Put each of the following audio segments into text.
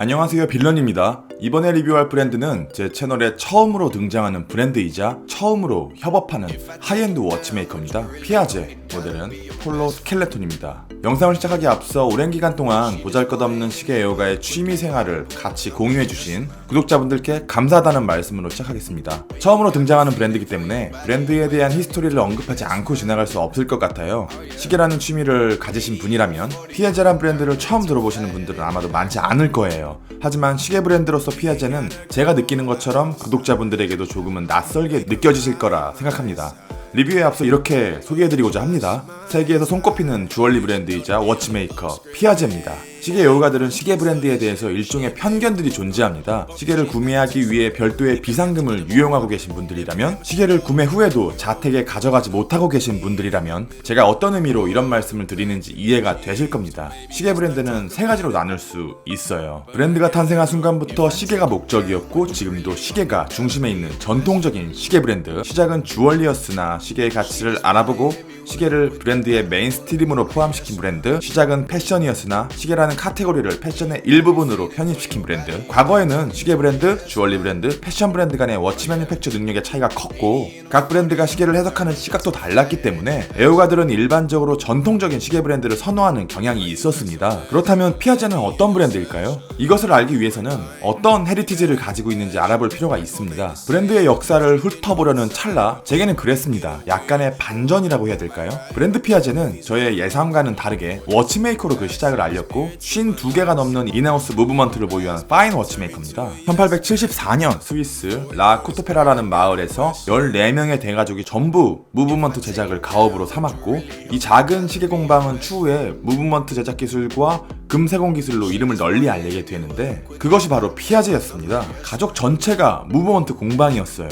안녕하세요, 빌런입니다. 이번에 리뷰할 브랜드는 제 채널에 처음으로 등장하는 브랜드이자 처음으로 협업하는 하이엔드 워치메이커입니다. 피아제 모델은 폴로 스켈레톤입니다. 영상을 시작하기 앞서 오랜 기간 동안 보잘것없는 시계 애호가의 취미생활을 같이 공유해주신 구독자분들께 감사하다는 말씀으로 시작하겠습니다. 처음으로 등장하는 브랜드이기 때문에 브랜드에 대한 히스토리를 언급하지 않고 지나갈 수 없을 것 같아요. 시계라는 취미를 가지신 분이라면 피아제란 브랜드를 처음 들어보시는 분들은 아마도 많지 않을 거예요. 하지만 시계 브랜드로서 피아제는 제가 느끼는 것처럼 구독자분들에게도 조금은 낯설게 느껴지실 거라 생각합니다. 리뷰에 앞서 이렇게 소개해드리고자 합니다. 세계에서 손꼽히는 주얼리 브랜드이자 워치메이커 피아제입니다. 시계 애호가들은 시계 브랜드에 대해서 일종의 편견들이 존재합니다. 시계를 구매하기 위해 별도의 비상금을 유용하고 계신 분들이라면, 시계를 구매 후에도 자택에 가져가지 못하고 계신 분들이라면 제가 어떤 의미로 이런 말씀을 드리는지 이해가 되실 겁니다. 시계 브랜드는 세 가지로 나눌 수 있어요. 브랜드가 탄생한 순간부터 시계가 목적이었고 지금도 시계가 중심에 있는 전통적인 시계 브랜드. 시작은 주얼리였으나 시계의 가치를 알아보고 시계를 브랜드의 메인스트림으로 포함시킨 브랜드. 시작은 패션이었으나 시계라는 카테고리를 패션의 일부분으로 편입시킨 브랜드. 과거에는 시계 브랜드, 주얼리 브랜드, 패션 브랜드 간의 워치 매니팩처 능력의 차이가 컸고 각 브랜드가 시계를 해석하는 시각도 달랐기 때문에 애호가들은 일반적으로 전통적인 시계 브랜드를 선호하는 경향이 있었습니다. 그렇다면 피아제는 어떤 브랜드일까요? 이것을 알기 위해서는 어떤 헤리티지를 가지고 있는지 알아볼 필요가 있습니다. 브랜드의 역사를 훑어보려는 찰나 제게는 그랬습니다. 약간의 반전이라고 해야 될까요? 브랜드 피아제는 저의 예상과는 다르게 워치메이커로 그 시작을 알렸고 52개가 넘는 인하우스 무브먼트를 보유한 파인 워치메이커입니다. 1874년 스위스 라 코토페라라는 마을에서 14명의 대가족이 전부 무브먼트 제작을 가업으로 삼았고, 이 작은 시계 공방은 추후에 무브먼트 제작 기술과 금세공 기술로 이름을 널리 알리게 되는데 그것이 바로 피아제였습니다. 가족 전체가 무브먼트 공방이었어요.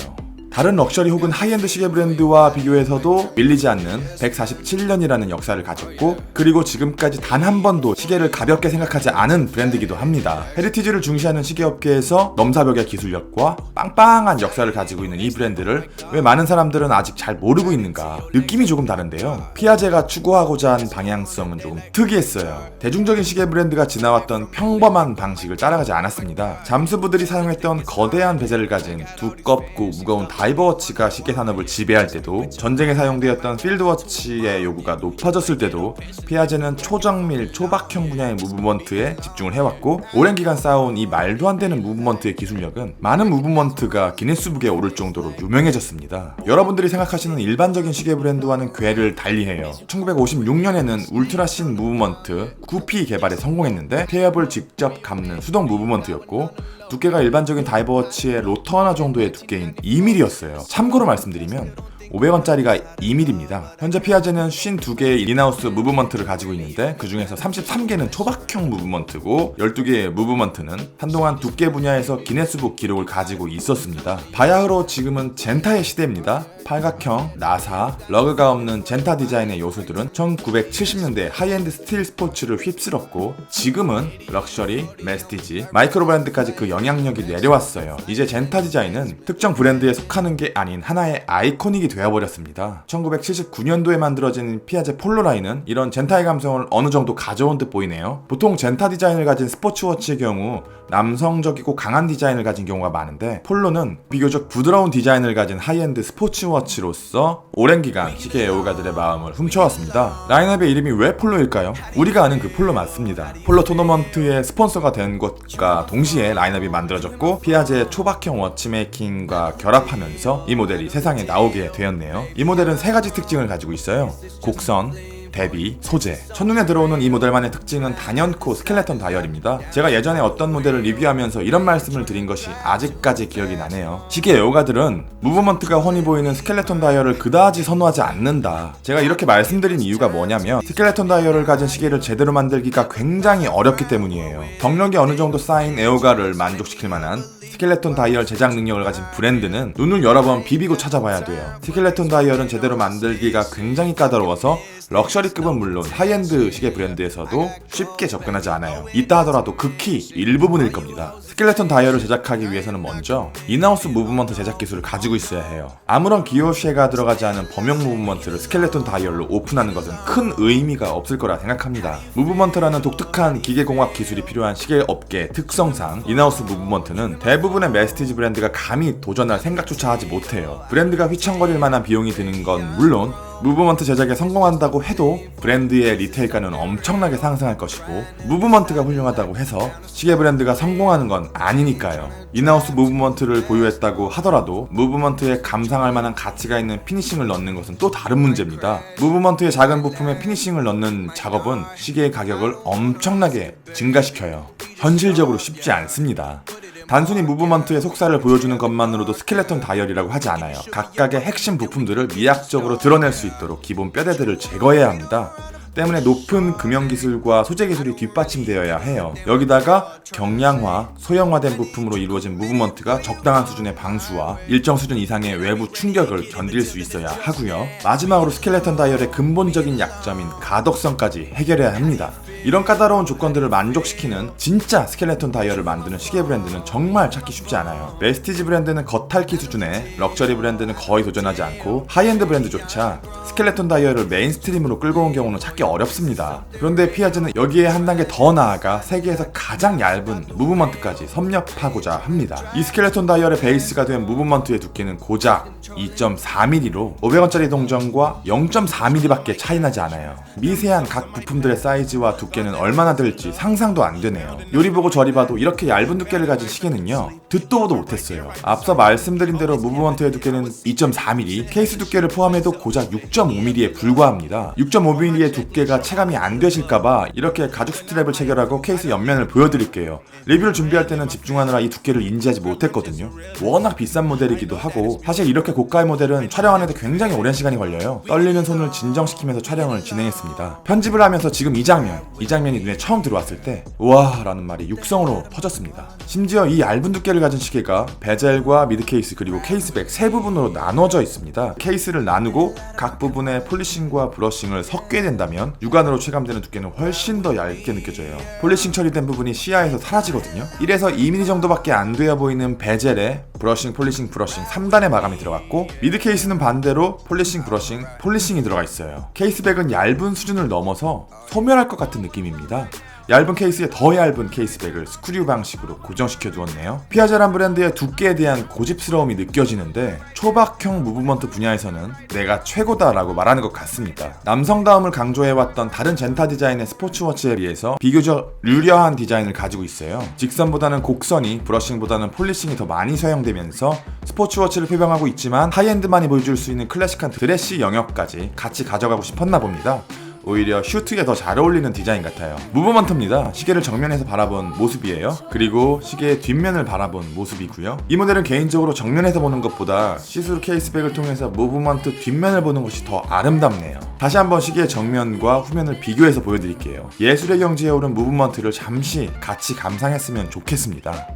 다른 럭셔리 혹은 하이엔드 시계 브랜드와 비교해서도 밀리지 않는 147년이라는 역사를 가졌고, 그리고 지금까지 단 한 번도 시계를 가볍게 생각하지 않은 브랜드이기도 합니다. 헤리티지를 중시하는 시계업계에서 넘사벽의 기술력과 빵빵한 역사를 가지고 있는 이 브랜드를 왜 많은 사람들은 아직 잘 모르고 있는가? 느낌이 조금 다른데요. 피아제가 추구하고자 한 방향성은 조금 특이했어요. 대중적인 시계 브랜드가 지나왔던 평범한 방식을 따라가지 않았습니다. 잠수부들이 사용했던 거대한 베젤을 가진 두껍고 무거운 다이버워치가 시계 산업을 지배할 때도, 전쟁에 사용되었던 필드워치의 요구가 높아졌을 때도 피아제는 초정밀, 초박형 분야의 무브먼트에 집중을 해왔고, 오랜 기간 쌓아온 이 말도 안 되는 무브먼트의 기술력은 많은 무브먼트가 기네스북에 오를 정도로 유명해졌습니다. 여러분들이 생각하시는 일반적인 시계 브랜드와는 궤를 달리해요. 1956년에는 울트라신 무브먼트 9P 개발에 성공했는데 폐엽을 직접 감는 수동 무브먼트였고, 두께가 일반적인 다이버워치의 로터 하나 정도의 두께인 2mm였어요. 참고로 말씀드리면 500원짜리가 2mm입니다. 현재 피아제는 52개의 인하우스 무브먼트를 가지고 있는데 그 중에서 33개는 초박형 무브먼트고 12개의 무브먼트는 한동안 두께 분야에서 기네스북 기록을 가지고 있었습니다. 바야흐로 지금은 젠타의 시대입니다. 팔각형, 나사, 러그가 없는 젠타 디자인의 요소들은 1970년대 하이엔드 스틸 스포츠를 휩쓸었고, 지금은 럭셔리, 메스티지, 마이크로 브랜드까지 그 영향력이 내려왔어요. 이제 젠타 디자인은 특정 브랜드에 속하는 게 아닌 하나의 아이코닉이 되어버렸습니다. 1979년도에 만들어진 피아제 폴로 라인은 이런 젠타의 감성을 어느 정도 가져온 듯 보이네요. 보통 젠타 디자인을 가진 스포츠워치의 경우 남성적이고 강한 디자인을 가진 경우가 많은데, 폴로는 비교적 부드러운 디자인을 가진 하이엔드 스포츠워치로서 오랜 기간 시계 애호가들의 마음을 훔쳐왔습니다. 라인업의 이름이 왜 폴로일까요? 우리가 아는 그 폴로 맞습니다. 폴로 토너먼트의 스폰서가 된 것과 동시에 라인업이 만들어졌고, 피아제의 초박형 워치메이킹과 결합하면서 이 모델이 세상에 나오게 되었네요. 이 모델은 세 가지 특징을 가지고 있어요. 곡선, 대비, 소재. 첫눈에 들어오는 이 모델만의 특징은 단연코 스켈레톤 다이얼입니다. 제가 예전에 어떤 모델을 리뷰하면서 이런 말씀을 드린 것이 아직까지 기억이 나네요. 시계 애호가들은 무브먼트가 훤히 보이는 스켈레톤 다이얼을 그다지 선호하지 않는다. 제가 이렇게 말씀드린 이유가 뭐냐면 스켈레톤 다이얼을 가진 시계를 제대로 만들기가 굉장히 어렵기 때문이에요. 덕력이 어느 정도 쌓인 애호가를 만족시킬 만한 스켈레톤 다이얼 제작 능력을 가진 브랜드는 눈을 여러 번 비비고 찾아봐야 돼요. 스켈레톤 다이얼은 제대로 만들기가 굉장히 까다로워서 럭셔리급은 물론 하이엔드 시계 브랜드에서도 쉽게 접근하지 않아요. 있다 하더라도 극히 일부분일 겁니다. 스켈레톤 다이얼을 제작하기 위해서는 먼저 인하우스 무브먼트 제작 기술을 가지고 있어야 해요. 아무런 기호쉐가 들어가지 않은 범용 무브먼트를 스켈레톤 다이얼로 오픈하는 것은 큰 의미가 없을 거라 생각합니다. 무브먼트라는 독특한 기계공학 기술이 필요한 시계 업계의 특성상 인하우스 무브먼트는 대부분의 메스티지 브랜드가 감히 도전할 생각조차 하지 못해요. 브랜드가 휘청거릴 만한 비용이 드는 건 물론 무브먼트 제작에 성공한다고 해도 브랜드의 리테일가는 엄청나게 상승할 것이고, 무브먼트가 훌륭하다고 해서 시계 브랜드가 성공하는 건 아니니까요. 인하우스 무브먼트를 보유했다고 하더라도 무브먼트에 감상할 만한 가치가 있는 피니싱을 넣는 것은 또 다른 문제입니다. 무브먼트의 작은 부품에 피니싱을 넣는 작업은 시계의 가격을 엄청나게 증가시켜요. 현실적으로 쉽지 않습니다. 단순히 무브먼트의 속살을 보여주는 것만으로도 스켈레톤 다이얼이라고 하지 않아요. 각각의 핵심 부품들을 미학적으로 드러낼 수 있도록 기본 뼈대들을 제거해야 합니다. 때문에 높은 금형기술과 소재기술이 뒷받침되어야 해요. 여기다가 경량화, 소형화된 부품으로 이루어진 무브먼트가 적당한 수준의 방수와 일정 수준 이상의 외부 충격을 견딜 수 있어야 하고요. 마지막으로 스켈레톤 다이얼의 근본적인 약점인 가독성까지 해결해야 합니다. 이런 까다로운 조건들을 만족시키는 진짜 스켈레톤 다이얼을 만드는 시계 브랜드는 정말 찾기 쉽지 않아요. 메스티지 브랜드는 겉핥기 수준에, 럭셔리 브랜드는 거의 도전하지 않고, 하이엔드 브랜드조차 스켈레톤 다이얼을 메인스트림으로 끌고 온 경우는 찾기 어렵습니다. 그런데 피아제는 여기에 한 단계 더 나아가 세계에서 가장 얇은 무브먼트까지 섭렵하고자 합니다. 이 스켈레톤 다이얼의 베이스가 된 무브먼트의 두께는 고작 2.4mm로 500원짜리 동전과 0.4mm밖에 차이 나지 않아요. 미세한 각 부품들의 사이즈와 두께는 얼마나 될지 상상도 안 되네요. 요리 보고 저리 봐도 이렇게 얇은 두께를 가진 시계는요, 듣도 보도 못했어요. 앞서 말씀드린 대로 무브먼트의 두께는 2.4mm, 케이스 두께를 포함해도 고작 6.5mm에 불과합니다. 6.5mm의 두께가 체감이 안 되실까봐 이렇게 가죽 스트랩을 체결하고 케이스 옆면을 보여드릴게요. 리뷰를 준비할 때는 집중하느라 이 두께를 인지하지 못했거든요. 워낙 비싼 모델이기도 하고, 사실 이렇게 고가의 모델은 촬영하는데 굉장히 오랜 시간이 걸려요. 떨리는 손을 진정시키면서 촬영을 진행했습니다. 편집을 하면서 지금 이 장면이 눈에 처음 들어왔을 때 우와 라는 말이 육성으로 터졌습니다. 심지어 이 얇은 두께를 가진 시계가 베젤과 미드 케이스 그리고 케이스백 세 부분으로 나눠져 있습니다. 케이스를 나누고 각 부분에 폴리싱과 브러싱을 섞게 된다면 육안으로 체감되는 두께는 훨씬 더 얇게 느껴져요. 폴리싱 처리된 부분이 시야에서 사라지거든요. 1에서 2mm 정도밖에 안 되어 보이는 베젤에 브러싱, 폴리싱, 브러싱 3단의 마감이 들어갔고, 미드 케이스는 반대로 폴리싱, 브러싱, 폴리싱이 들어가 있어요. 케이스백은 얇은 수준을 넘어서 소멸할 것 같은 느낌입니다. 얇은 케이스에 더 얇은 케이스백을 스크류 방식으로 고정시켜 두었네요. 피아제란 브랜드의 두께에 대한 고집스러움이 느껴지는데, 초박형 무브먼트 분야에서는 내가 최고다라고 말하는 것 같습니다. 남성다움을 강조해왔던 다른 젠타 디자인의 스포츠워치에 비해서 비교적 류려한 디자인을 가지고 있어요. 직선보다는 곡선이, 브러싱보다는 폴리싱이 더 많이 사용되면서 스포츠워치를 표방하고 있지만 하이엔드만이 보여줄 수 있는 클래식한 드레시 영역까지 같이 가져가고 싶었나 봅니다. 오히려 슈트에 더 잘 어울리는 디자인 같아요. 무브먼트입니다. 시계를 정면에서 바라본 모습이에요. 그리고 시계의 뒷면을 바라본 모습이고요. 이 모델은 개인적으로 정면에서 보는 것보다 시스루 케이스백을 통해서 무브먼트 뒷면을 보는 것이 더 아름답네요. 다시 한번 시계의 정면과 후면을 비교해서 보여드릴게요. 예술의 경지에 오른 무브먼트를 잠시 같이 감상했으면 좋겠습니다.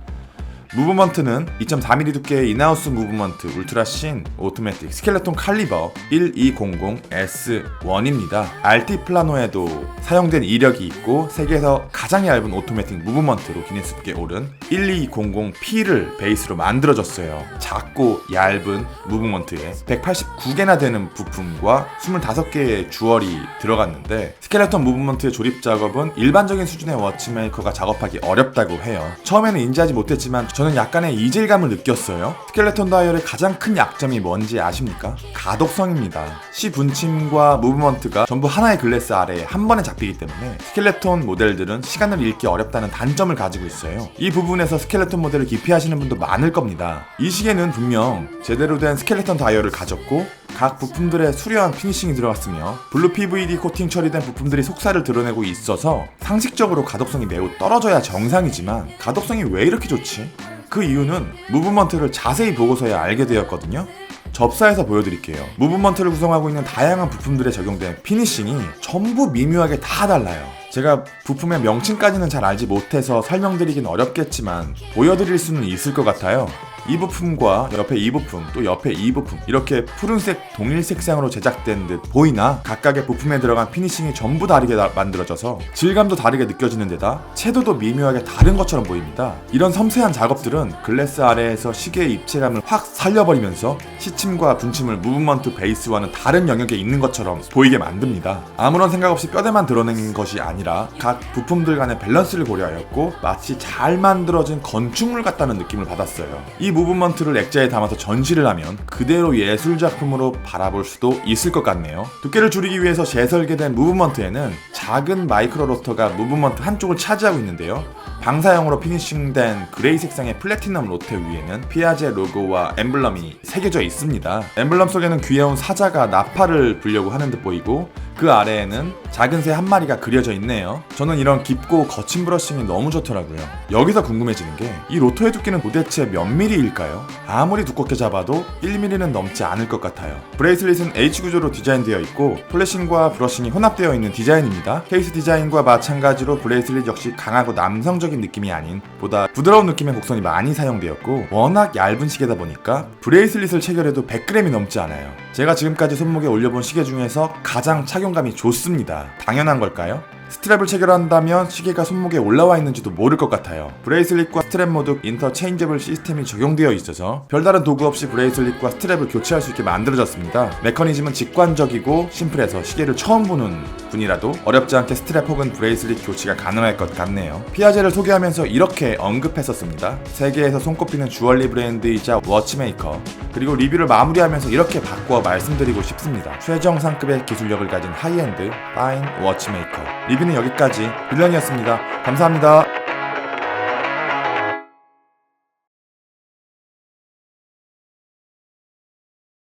무브먼트는 2.4mm 두께의 인하우스 무브먼트 울트라신 오토매틱 스켈레톤 칼리버 1200S1입니다. 알티플라노에도 사용된 이력이 있고, 세계에서 가장 얇은 오토매틱 무브먼트로 기네스북에 오른 1200P를 베이스로 만들어졌어요. 작고 얇은 무브먼트에 189개나 되는 부품과 25개의 주얼이 들어갔는데, 스켈레톤 무브먼트의 조립 작업은 일반적인 수준의 워치메이커가 작업하기 어렵다고 해요. 처음에는 인지하지 못했지만 저는 약간의 이질감을 느꼈어요. 스켈레톤 다이얼의 가장 큰 약점이 뭔지 아십니까? 가독성입니다. 시 분침과 무브먼트가 전부 하나의 글래스 아래에 한 번에 잡히기 때문에 스켈레톤 모델들은 시간을 읽기 어렵다는 단점을 가지고 있어요. 이 부분에서 스켈레톤 모델을 기피하시는 분도 많을 겁니다. 이 시계는 분명 제대로 된 스켈레톤 다이얼을 가졌고, 각 부품들의 수려한 피니싱이 들어갔으며 블루 PVD 코팅 처리된 부품들이 속살을 드러내고 있어서 상식적으로 가독성이 매우 떨어져야 정상이지만, 가독성이 왜 이렇게 좋지? 그 이유는 무브먼트를 자세히 보고서야 알게 되었거든요. 접사해서 보여드릴게요. 무브먼트를 구성하고 있는 다양한 부품들에 적용된 피니싱이 전부 미묘하게 다 달라요. 제가 부품의 명칭까지는 잘 알지 못해서 설명드리긴 어렵겠지만 보여드릴 수는 있을 것 같아요. 이 부품과 옆에 이 부품, 또 옆에 이 부품, 이렇게 푸른색 동일 색상으로 제작된 듯 보이나 각각의 부품에 들어간 피니싱이 전부 다르게 만들어져서 질감도 다르게 느껴지는 데다 채도도 미묘하게 다른 것처럼 보입니다. 이런 섬세한 작업들은 글래스 아래에서 시계의 입체감을 확 살려버리면서 시침과 분침을 무브먼트 베이스와는 다른 영역에 있는 것처럼 보이게 만듭니다. 아무런 생각 없이 뼈대만 드러낸 것이 아니라 각 부품들 간의 밸런스를 고려하였고 마치 잘 만들어진 건축물 같다는 느낌을 받았어요. 이 무브먼트를 액자에 담아서 전시를 하면 그대로 예술작품으로 바라볼 수도 있을 것 같네요. 두께를 줄이기 위해서 재설계된 무브먼트에는 작은 마이크로 로터가 무브먼트 한쪽을 차지하고 있는데요. 방사형으로 피니싱된 그레이 색상의 플래티넘 로테 위에는 피아제 로고와 엠블럼이 새겨져 있습니다. 엠블럼 속에는 귀여운 사자가 나팔을 불려고 하는 듯 보이고 그 아래에는 작은 새 한 마리가 그려져 있네요. 저는 이런 깊고 거친 브러싱이 너무 좋더라고요. 여기서 궁금해지는 게 이 로터의 두께는 도대체 몇 mm일까요? 아무리 두껍게 잡아도 1mm는 넘지 않을 것 같아요. 브레이슬릿은 H구조로 디자인되어 있고 플래싱과 브러싱이 혼합되어 있는 디자인입니다. 케이스 디자인과 마찬가지로 브레이슬릿 역시 강하고 남성적인 느낌이 아닌 보다 부드러운 느낌의 곡선이 많이 사용되었고 워낙 얇은 시계다 보니까 브레이슬릿을 체결해도 100g이 넘지 않아요. 제가 지금까지 손목에 올려본 시계 중에서 가장 착용감이 좋습니다. 당연한 걸까요? 스트랩을 체결한다면 시계가 손목에 올라와 있는지도 모를 것 같아요. 브레이슬릿과 스트랩 모두 인터체인저블 시스템이 적용되어 있어서 별다른 도구 없이 브레이슬릿과 스트랩을 교체할 수 있게 만들어졌습니다. 메커니즘은 직관적이고 심플해서 시계를 처음 보는 분이라도 어렵지 않게 스트랩 혹은 브레이슬릿 교체가 가능할 것 같네요. 피아제를 소개하면서 이렇게 언급했었습니다. 세계에서 손꼽히는 주얼리 브랜드이자 워치메이커, 그리고 리뷰를 마무리하면서 이렇게 바꾸어 말씀드리고 싶습니다. 최정상급의 기술력을 가진 하이엔드 파인 워치메이커. 리뷰는 여기까지. 빌런이었습니다. 감사합니다.